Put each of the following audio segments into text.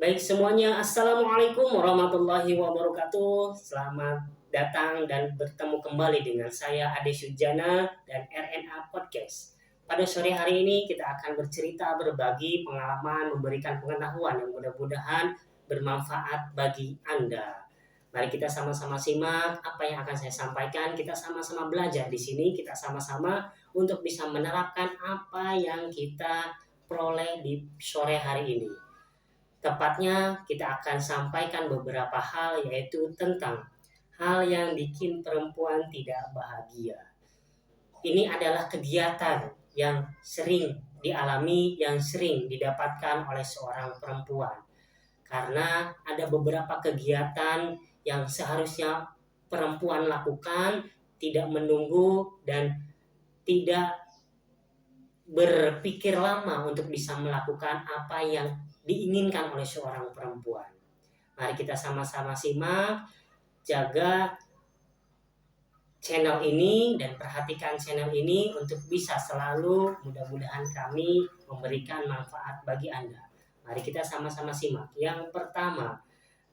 Baik semuanya, Assalamualaikum warahmatullahi wabarakatuh. Selamat datang dan bertemu kembali dengan saya Ade Sujana dan RNA Podcast. Pada sore hari ini kita akan bercerita, berbagi pengalaman, memberikan pengetahuan yang mudah-mudahan bermanfaat bagi Anda. Mari kita sama-sama simak apa yang akan saya sampaikan. Kita sama-sama belajar di sini, kita sama-sama untuk bisa menerapkan apa yang kita peroleh di sore hari ini. Tepatnya kita akan sampaikan beberapa hal yaitu tentang hal yang bikin perempuan tidak bahagia. Ini adalah kegiatan yang sering dialami, yang sering didapatkan oleh seorang perempuan. Karena ada beberapa kegiatan yang seharusnya perempuan lakukan, tidak menunggu dan tidak berpikir lama untuk bisa melakukan apa yang diinginkan oleh seorang perempuan. Mari kita sama-sama simak, jaga channel ini dan perhatikan channel ini untuk bisa selalu mudah-mudahan kami memberikan manfaat bagi Anda. Mari kita sama-sama simak. Yang pertama,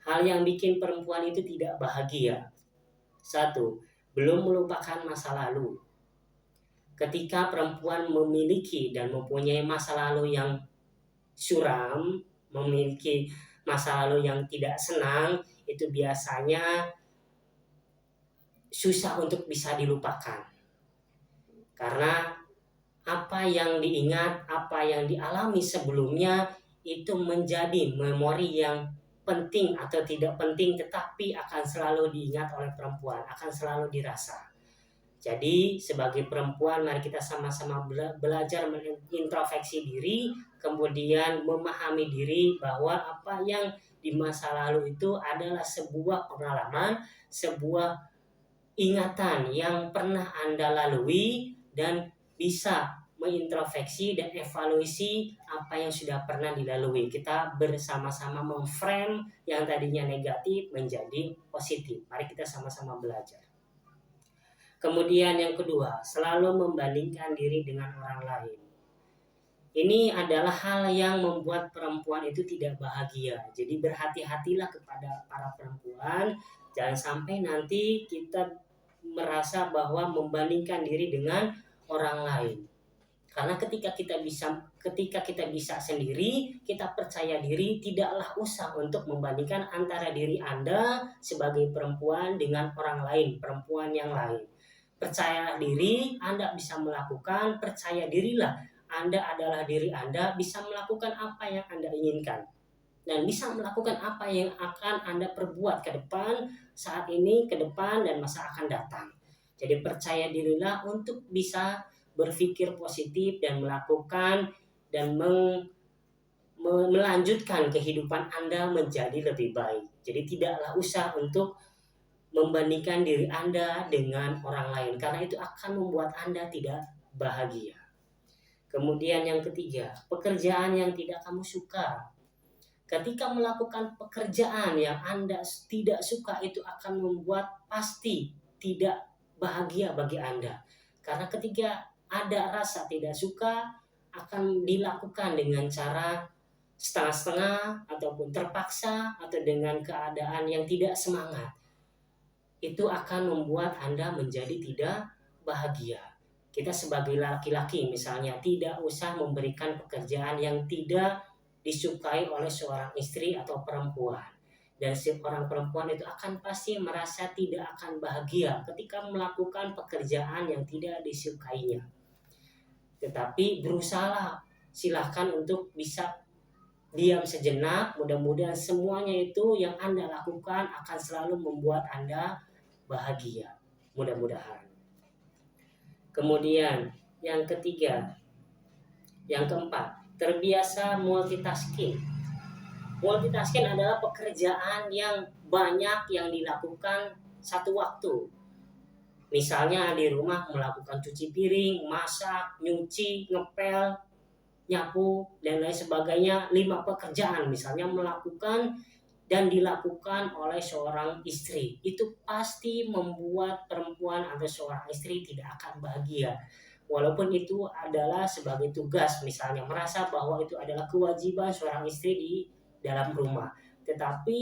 hal yang bikin perempuan itu tidak bahagia. Satu, belum melupakan masa lalu. Ketika perempuan memiliki dan mempunyai masa lalu yang suram, memiliki masa lalu yang tidak senang, itu biasanya susah untuk bisa dilupakan. Karena apa yang diingat, apa yang dialami sebelumnya itu menjadi memori yang penting atau tidak penting, tetapi akan selalu diingat oleh perempuan, akan selalu dirasa. Jadi sebagai perempuan mari kita sama-sama belajar mengintrospeksi diri, kemudian memahami diri bahwa apa yang di masa lalu itu adalah sebuah pengalaman, sebuah ingatan yang pernah Anda lalui dan bisa mengintrospeksi dan evaluasi apa yang sudah pernah dilalui. Kita bersama-sama memframe yang tadinya negatif menjadi positif. Mari kita sama-sama belajar. Kemudian yang kedua, selalu membandingkan diri dengan orang lain. Ini adalah hal yang membuat perempuan itu tidak bahagia. Jadi berhati-hatilah kepada para perempuan, jangan sampai nanti kita merasa bahwa membandingkan diri dengan orang lain. Karena ketika kita bisa sendiri, kita percaya diri, tidaklah usah untuk membandingkan antara diri Anda sebagai perempuan dengan orang lain, perempuan yang lain. Percaya diri, Anda bisa melakukan, percaya dirilah, Anda adalah diri Anda, bisa melakukan apa yang Anda inginkan. Dan bisa melakukan apa yang akan Anda perbuat ke depan, saat ini, ke depan, dan masa akan datang. Jadi percaya dirilah untuk bisa berpikir positif dan melakukan dan melanjutkan kehidupan Anda menjadi lebih baik. Jadi tidaklah usah untuk membandingkan diri Anda dengan orang lain, karena itu akan membuat Anda tidak bahagia. Kemudian yang ketiga, pekerjaan yang tidak kamu suka. Ketika melakukan pekerjaan yang Anda tidak suka, itu akan membuat pasti tidak bahagia bagi Anda. Karena ketika ada rasa tidak suka, akan dilakukan dengan cara setengah-setengah ataupun terpaksa atau dengan keadaan yang tidak semangat. Itu akan membuat Anda menjadi tidak bahagia. Kita sebagai laki-laki misalnya tidak usah memberikan pekerjaan yang tidak disukai oleh seorang istri atau perempuan. Dan seorang perempuan itu akan pasti merasa tidak akan bahagia ketika melakukan pekerjaan yang tidak disukainya. Tetapi berusaha, silahkan untuk bisa diam sejenak, mudah-mudahan semuanya itu yang Anda lakukan akan selalu membuat Anda bahagia, mudah-mudahan. Kemudian yang ketiga, yang keempat, terbiasa multitasking. Multitasking adalah pekerjaan yang banyak yang dilakukan satu waktu. Misalnya di rumah melakukan cuci piring, masak, nyuci, ngepel, nyapu, dan lain sebagainya, 5 pekerjaan misalnya melakukan dan dilakukan oleh seorang istri, itu pasti membuat perempuan atau seorang istri tidak akan bahagia. Walaupun itu adalah sebagai tugas, misalnya merasa bahwa itu adalah kewajiban seorang istri dalam rumah. Tetapi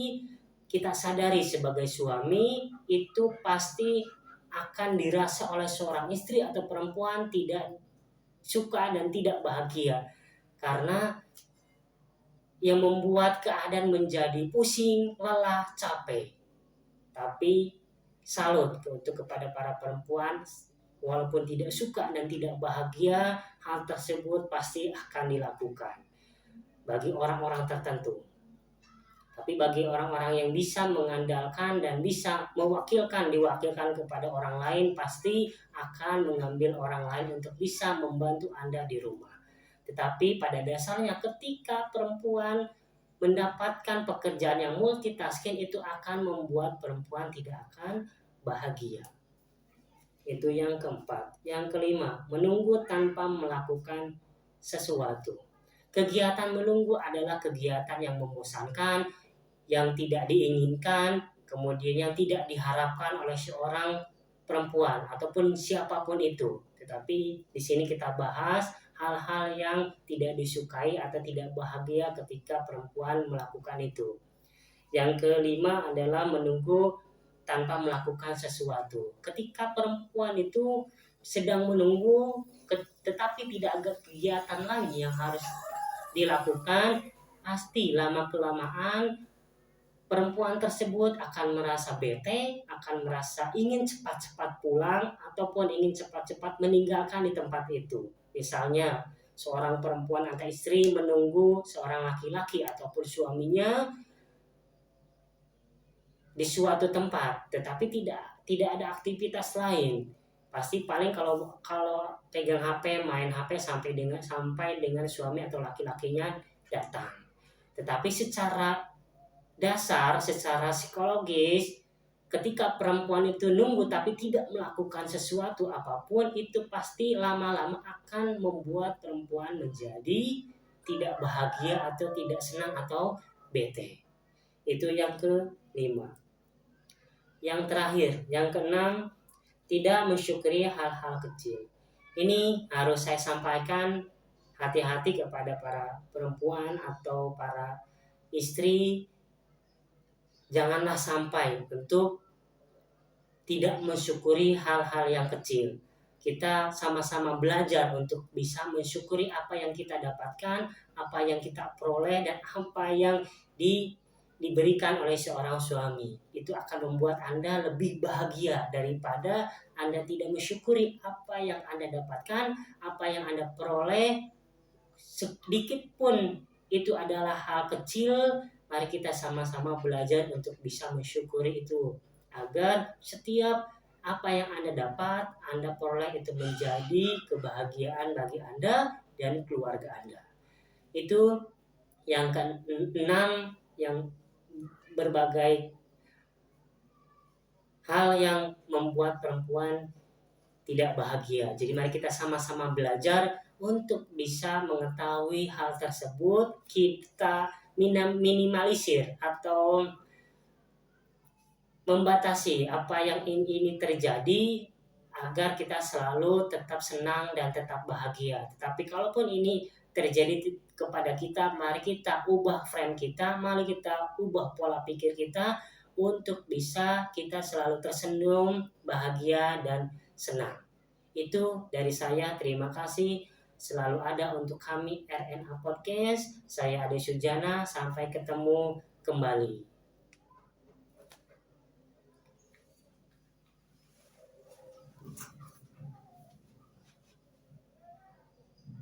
kita sadari sebagai suami itu pasti akan dirasa oleh seorang istri atau perempuan tidak suka dan tidak bahagia, karena yang membuat keadaan menjadi pusing, lelah, capek. Tapi salut untuk kepada para perempuan, walaupun tidak suka dan tidak bahagia, hal tersebut pasti akan dilakukan bagi orang-orang tertentu. Tapi bagi orang-orang yang bisa mengandalkan dan bisa diwakilkan kepada orang lain, pasti akan mengambil orang lain untuk bisa membantu Anda di rumah. Tetapi pada dasarnya ketika perempuan mendapatkan pekerjaan yang multitasking, itu akan membuat perempuan tidak akan bahagia. Itu yang keempat. Yang kelima, menunggu tanpa melakukan sesuatu. Kegiatan menunggu adalah kegiatan yang membosankan, yang tidak diinginkan, kemudian yang tidak diharapkan oleh seorang perempuan ataupun siapapun itu. Tetapi di sini kita bahas hal-hal yang tidak disukai atau tidak bahagia ketika perempuan melakukan itu. Yang kelima adalah menunggu tanpa melakukan sesuatu. Ketika perempuan itu sedang menunggu tetapi tidak ada kegiatan lain yang harus dilakukan, pasti lama-kelamaan perempuan tersebut akan merasa bete, akan merasa ingin cepat-cepat pulang ataupun ingin cepat-cepat meninggalkan di tempat itu. Misalnya, seorang perempuan atau istri menunggu seorang laki-laki ataupun suaminya di suatu tempat, tetapi tidak ada aktivitas lain. Pasti paling kalau pegang HP, main HP sampai dengan suami atau laki-lakinya datang. Tetapi secara dasar, secara psikologis, ketika perempuan itu nunggu tapi tidak melakukan sesuatu apapun, itu pasti lama-lama akan membuat perempuan menjadi tidak bahagia atau tidak senang atau bete. Itu yang kelima. Yang terakhir, yang keenam, tidak mensyukuri hal-hal kecil. Ini harus saya sampaikan, hati-hati kepada para perempuan atau para istri. Janganlah sampai untuk tidak mensyukuri hal-hal yang kecil. Kita sama-sama belajar untuk bisa mensyukuri apa yang kita dapatkan, apa yang kita peroleh, dan apa yang diberikan oleh seorang suami. Itu akan membuat Anda lebih bahagia daripada Anda tidak mensyukuri apa yang Anda dapatkan, apa yang Anda peroleh. Sedikit pun itu adalah hal kecil. Mari kita sama-sama belajar untuk bisa mensyukuri itu, agar setiap apa yang Anda dapat, Anda peroleh itu menjadi kebahagiaan bagi Anda dan keluarga Anda. Itu yang keenam, yang berbagai hal yang membuat perempuan tidak bahagia. Jadi mari kita sama-sama belajar untuk bisa mengetahui hal tersebut, kita minimalisir atau membatasi apa yang ini terjadi agar kita selalu tetap senang dan tetap bahagia. Tetapi kalaupun ini terjadi kepada kita, mari kita ubah frame kita, mari kita ubah pola pikir kita untuk bisa kita selalu tersenyum, bahagia, dan senang. Itu dari saya, terima kasih. Selalu ada untuk kami RNA Podcast. Saya Ade Sujana, sampai ketemu kembali.